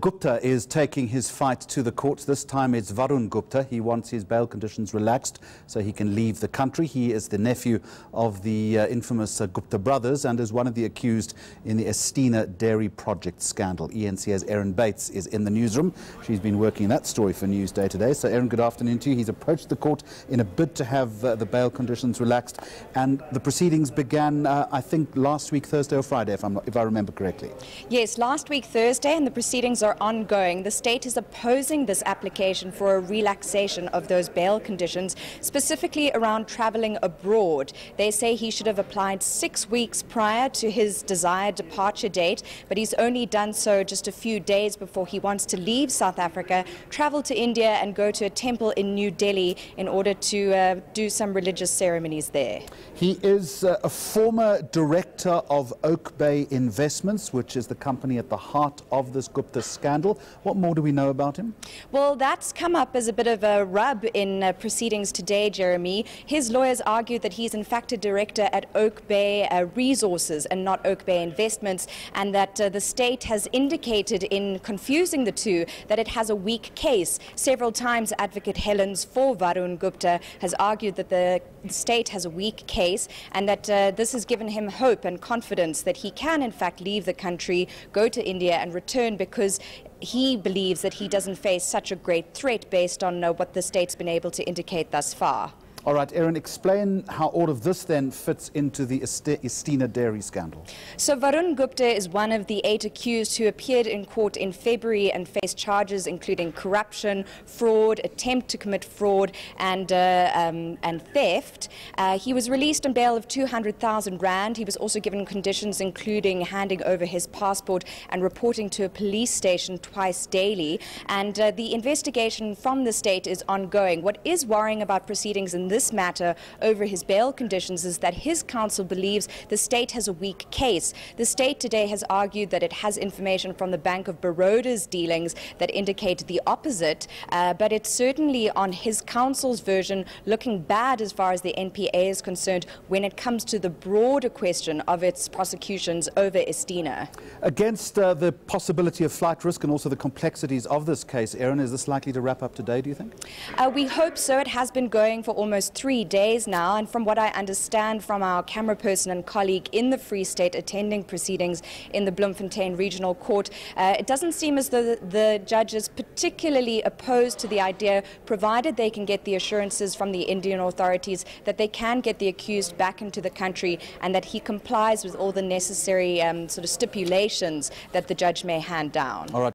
Gupta is taking his fight to the courts. This time it's Varun Gupta. He wants his bail conditions relaxed so he can leave the country. He is the nephew of the infamous Gupta brothers and is one of the accused in the Estina Dairy project scandal. eNCA's Erin Bates is in the newsroom. She's been working that story for Newsday today. So Erin, good afternoon to you. He's approached the court in a bid to have the bail conditions relaxed, and the proceedings began, I think, last week, Thursday or Friday, if I remember correctly. Yes, last week Thursday, and the proceedings are ongoing. The state is opposing this application for a relaxation of those bail conditions, specifically around travelling abroad. They say he should have applied 6 weeks prior to his desired departure date, but he's only done so just a few days before he wants to leave South Africa, travel to India and go to a temple in New Delhi in order to do some religious ceremonies there. He is a former director of Oak Bay Investments, which is the company at the heart of this Gupta scandal. What more do we know about him? Well, that's come up as a bit of a rub in proceedings today, Jeremy. His lawyers argued that he's in fact a director at Oak Bay Resources and not Oak Bay Investments, and that the state has indicated in confusing the two that it has a weak case. Several times Advocate Helens for Varun Gupta has argued that the state has a weak case and that this has given him hope and confidence that he can in fact leave the country, go to India and return, because he believes that he doesn't face such a great threat based on what the state's been able to indicate thus far. All right, Erin, explain how all of this then fits into the Estina Dairy scandal. So Varun Gupta is one of the 8 accused who appeared in court in February and faced charges including corruption, fraud, attempt to commit fraud and theft. He was released on bail of 200,000 rand. He was also given conditions including handing over his passport and reporting to a police station twice daily. And the investigation from the state is ongoing. What is worrying about proceedings in this matter over his bail conditions is that his counsel believes the state has a weak case. The state today has argued that it has information from the Bank of Baroda's dealings that indicate the opposite, but it's certainly on his counsel's version looking bad as far as the NPA is concerned when it comes to the broader question of its prosecutions over Estina. Against the possibility of flight risk and also the complexities of this case, Erin, is this likely to wrap up today, do you think? We hope so. It has been going for almost 3 days now, and from what I understand from our camera person and colleague in the Free State attending proceedings in the Bloemfontein Regional Court, it doesn't seem as though the judge is particularly opposed to the idea, provided they can get the assurances from the Indian authorities that they can get the accused back into the country and that he complies with all the necessary sort of stipulations that the judge may hand down. All right.